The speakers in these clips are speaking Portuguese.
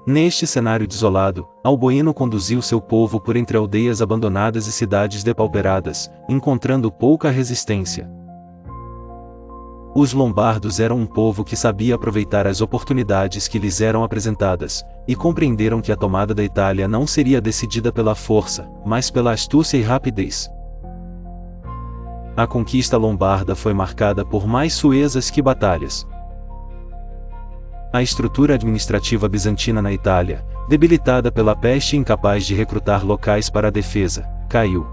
Neste cenário desolado, Alboino conduziu seu povo por entre aldeias abandonadas e cidades depauperadas, encontrando pouca resistência. Os lombardos eram um povo que sabia aproveitar as oportunidades que lhes eram apresentadas, e compreenderam que a tomada da Itália não seria decidida pela força, mas pela astúcia e rapidez. A conquista lombarda foi marcada por mais suezas que batalhas. A estrutura administrativa bizantina na Itália, debilitada pela peste e incapaz de recrutar locais para a defesa, caiu.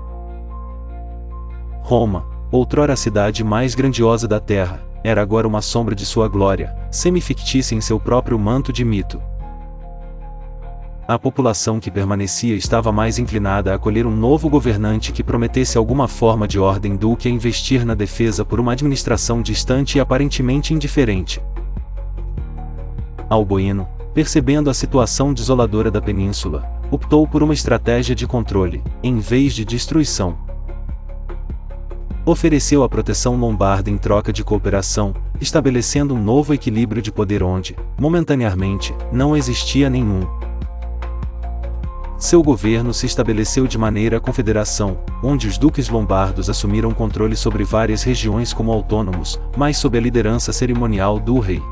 Roma, outrora a cidade mais grandiosa da terra, era agora uma sombra de sua glória, semi-fictícia em seu próprio manto de mito. A população que permanecia estava mais inclinada a acolher um novo governante que prometesse alguma forma de ordem do que a investir na defesa por uma administração distante e aparentemente indiferente. Alboino, percebendo a situação desoladora da península, optou por uma estratégia de controle, em vez de destruição. Ofereceu a proteção lombarda em troca de cooperação, estabelecendo um novo equilíbrio de poder onde, momentaneamente, não existia nenhum. Seu governo se estabeleceu de maneira confederação, onde os duques lombardos assumiram controle sobre várias regiões como autônomos, mas sob a liderança cerimonial do rei.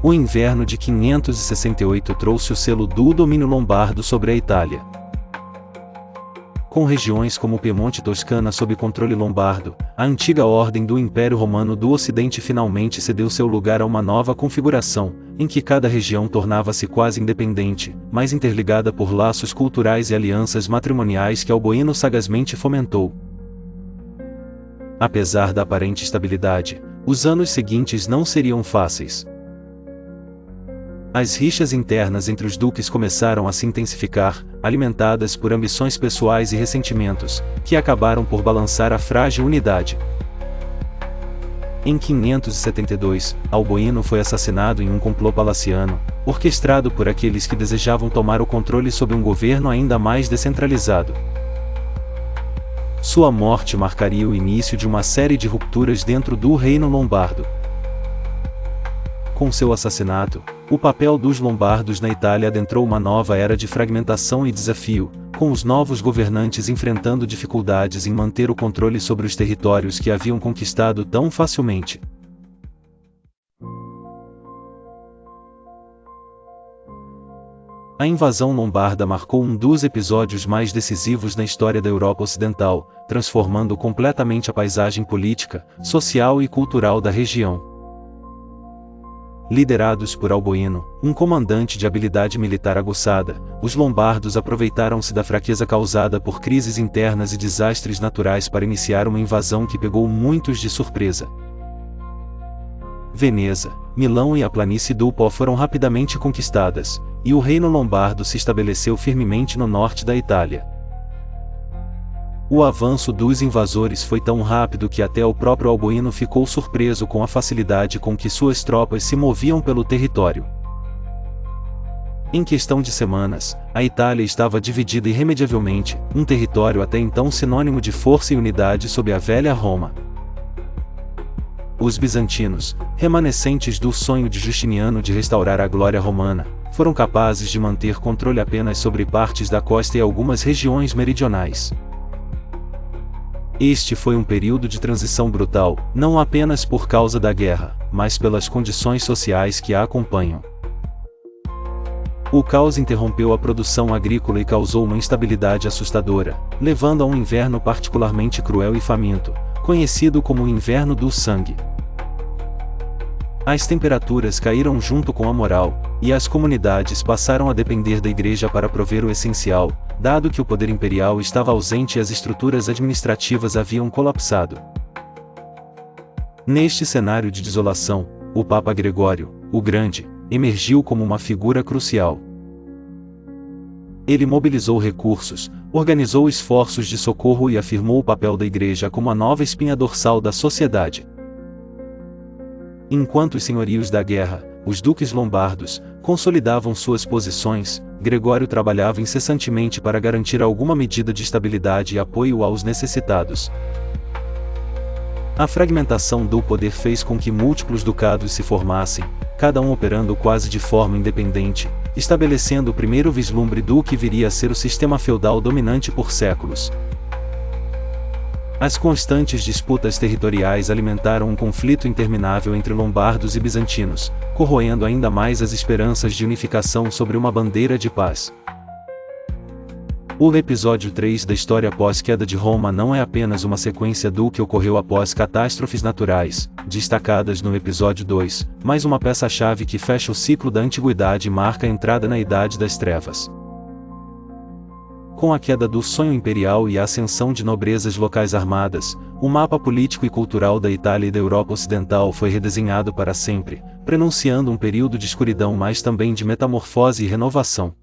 O inverno de 568 trouxe o selo do domínio lombardo sobre a Itália. Com regiões como Piemonte e Toscana sob controle lombardo, a antiga ordem do Império Romano do Ocidente finalmente cedeu seu lugar a uma nova configuração, em que cada região tornava-se quase independente, mas interligada por laços culturais e alianças matrimoniais que Alboino sagazmente fomentou. Apesar da aparente estabilidade, os anos seguintes não seriam fáceis. As rixas internas entre os duques começaram a se intensificar, alimentadas por ambições pessoais e ressentimentos, que acabaram por balançar a frágil unidade. Em 572, Alboino foi assassinado em um complô palaciano, orquestrado por aqueles que desejavam tomar o controle sobre um governo ainda mais descentralizado. Sua morte marcaria o início de uma série de rupturas dentro do reino lombardo. Com seu assassinato, o papel dos lombardos na Itália adentrou uma nova era de fragmentação e desafio, com os novos governantes enfrentando dificuldades em manter o controle sobre os territórios que haviam conquistado tão facilmente. A invasão lombarda marcou um dos episódios mais decisivos na história da Europa Ocidental, transformando completamente a paisagem política, social e cultural da região. Liderados por Alboino, um comandante de habilidade militar aguçada, os lombardos aproveitaram-se da fraqueza causada por crises internas e desastres naturais para iniciar uma invasão que pegou muitos de surpresa. Veneza, Milão e a planície do Po foram rapidamente conquistadas, e o reino lombardo se estabeleceu firmemente no norte da Itália. O avanço dos invasores foi tão rápido que até o próprio Alboino ficou surpreso com a facilidade com que suas tropas se moviam pelo território. Em questão de semanas, a Itália estava dividida irremediavelmente, um território até então sinônimo de força e unidade sob a velha Roma. Os bizantinos, remanescentes do sonho de Justiniano de restaurar a glória romana, foram capazes de manter controle apenas sobre partes da costa e algumas regiões meridionais. Este foi um período de transição brutal, não apenas por causa da guerra, mas pelas condições sociais que a acompanham. O caos interrompeu a produção agrícola e causou uma instabilidade assustadora, levando a um inverno particularmente cruel e faminto, conhecido como o Inverno do Sangue. As temperaturas caíram junto com a moral, e as comunidades passaram a depender da igreja para prover o essencial, dado que o poder imperial estava ausente e as estruturas administrativas haviam colapsado. Neste cenário de desolação, o Papa Gregório, o Grande, emergiu como uma figura crucial. Ele mobilizou recursos, organizou esforços de socorro e afirmou o papel da igreja como a nova espinha dorsal da sociedade. Enquanto os senhorios da guerra, os duques lombardos, consolidavam suas posições, Gregório trabalhava incessantemente para garantir alguma medida de estabilidade e apoio aos necessitados. A fragmentação do poder fez com que múltiplos ducados se formassem, cada um operando quase de forma independente, estabelecendo o primeiro vislumbre do que viria a ser o sistema feudal dominante por séculos. As constantes disputas territoriais alimentaram um conflito interminável entre lombardos e bizantinos, corroendo ainda mais as esperanças de unificação sobre uma bandeira de paz. O episódio 3 da história pós-queda de Roma não é apenas uma sequência do que ocorreu após catástrofes naturais, destacadas no episódio 2, mas uma peça-chave que fecha o ciclo da antiguidade e marca a entrada na Idade das Trevas. Com a queda do sonho imperial e a ascensão de nobrezas locais armadas, o mapa político e cultural da Itália e da Europa Ocidental foi redesenhado para sempre, prenunciando um período de escuridão mas também de metamorfose e renovação.